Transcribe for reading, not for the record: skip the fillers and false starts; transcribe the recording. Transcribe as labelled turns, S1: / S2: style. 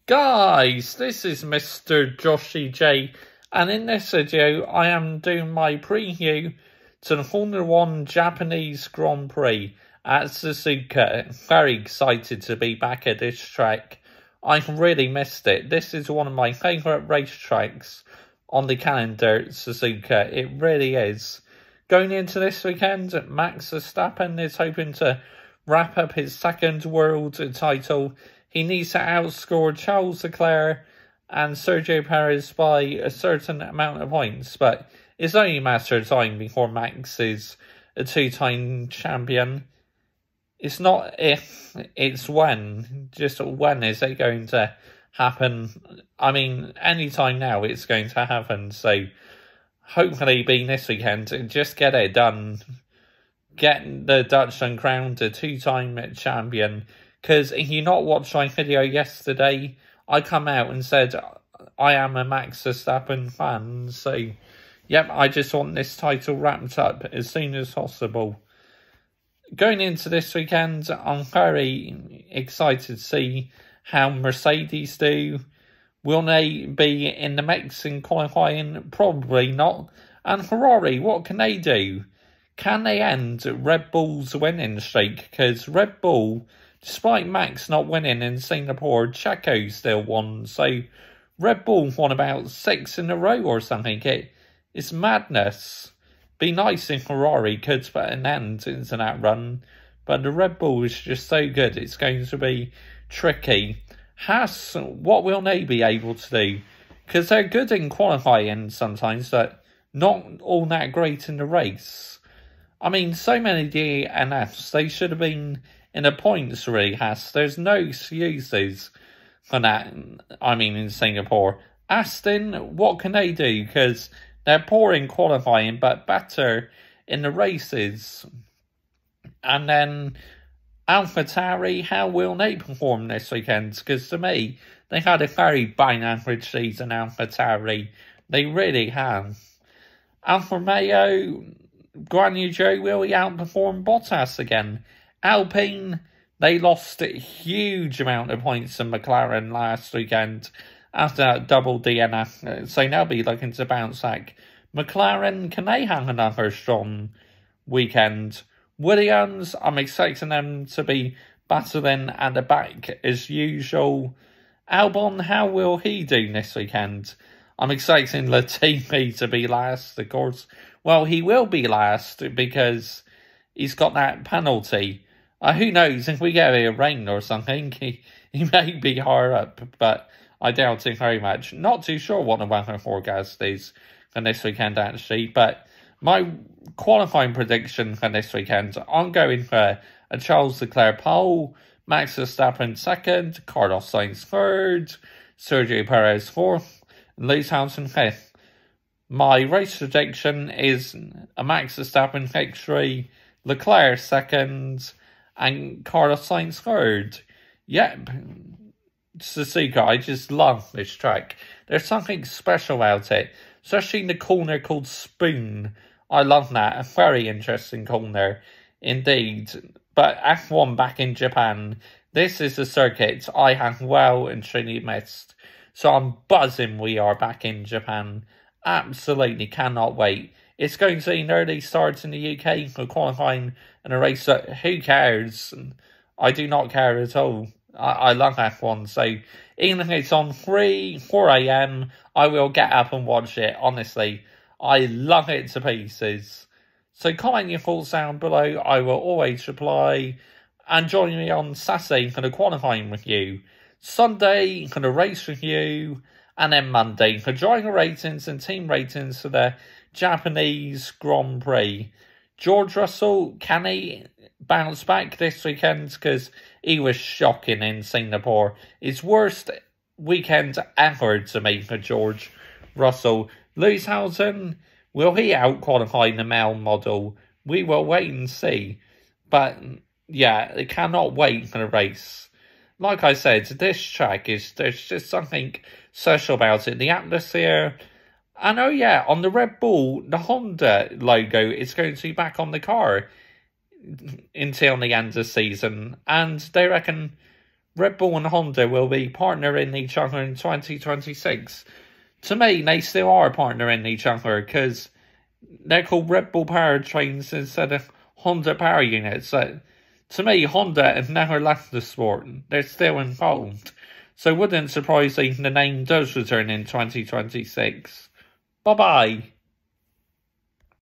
S1: Guys, this is Mr. Joshy J, and in this video I am doing my preview to the Formula 1 Japanese Grand Prix at Suzuka. Very excited to be back at this track. I really missed it. This is one of my favourite racetracks on the calendar, Suzuka. It really is. Going into this weekend, Max Verstappen is hoping to wrap up his second world title. He needs to outscore Charles Leclerc and Sergio Perez by a certain amount of points, but it's only a matter of time before Max is a two-time champion. It's not if, it's when. Just when is it going to happen? I mean, any time now it's going to happen, so hopefully being this weekend, just get it done. Get the Dutchman crowned a two-time champion. Because if you not watched my video yesterday, I come out and said I am a Max Verstappen fan. So, yep, I just want this title wrapped up as soon as possible. Going into this weekend, I'm very excited to see how Mercedes do. Will they be in the mix in qualifying? Probably not. And Ferrari, what can they do? Can they end Red Bull's winning streak? Because Red Bull, despite Max not winning in Singapore, Checo still won. So Red Bull won about 6 in a row or something. It's madness. Be nice if Ferrari could put an end into that run. But the Red Bull is just so good. It's going to be tricky. Haas, what will they be able to do? Because they're good in qualifying sometimes, but not all that great in the race. I mean, so many DNFs. They should have been in the points, really, Haas. There's no excuses for that. I mean, in Singapore. Aston, what can they do? Because they're poor in qualifying, but better in the races. And then AlphaTauri, how will they perform this weekend? Because to me, they had a very bang average season, AlphaTauri. They really have. Alfa Romeo, Guan Yu Zhou, will he outperform Bottas again? Alpine, they lost a huge amount of points to McLaren last weekend after that double DNF, so they'll be looking to bounce back. McLaren, can they have another strong weekend? Williams, I'm expecting them to be battling at the back as usual. Albon, how will he do this weekend? I'm expecting Latifi to be last, of course. Well, he will be last because he's got that penalty. Who knows, if we get a rain or something, he may be higher up, but I doubt it very much. Not too sure what the weather forecast is for this weekend, actually, but my qualifying prediction for this weekend, I'm going for a Charles Leclerc pole, Max Verstappen second, Carlos Sainz third, Sergio Perez fourth, and Lewis Hamilton fifth. My race prediction is a Max Verstappen victory, Leclerc second, and Carlos Sainz third. Yep, Suzuka, I just love this track. There's something special about it, especially in the corner called Spoon. I love that. A very interesting corner indeed. But F1 back in Japan, this is a circuit I have well and truly missed. So I'm buzzing we are back in Japan. Absolutely cannot wait. It's going to be an early start in the UK for qualifying and a race. Who cares? I do not care at all. I love F1, so even if it's on 4 AM, I will get up and watch it, honestly. I love it to pieces. So comment your thoughts down below, I will always reply. And join me on Saturday for the qualifying review, Sunday for the race review, and then Monday for driver ratings and team ratings for the Japanese Grand Prix. George Russell, can he bounce back this weekend? Because he was shocking in Singapore. His worst weekend ever to me for George Russell. Lewis Hamilton, will he out-qualify the male model? We will wait and see. But, yeah, I cannot wait for the race. Like I said, this track there's just something special about it. The atmosphere. And oh yeah, on the Red Bull, the Honda logo is going to be back on the car until the end of the season. And they reckon Red Bull and Honda will be partnering each other in 2026. To me, they still are partnering each other because they're called Red Bull powertrains instead of Honda power units. So, to me, Honda have never left the sport. They're still involved. So it wouldn't surprise me if the name does return in 2026. Bye-bye.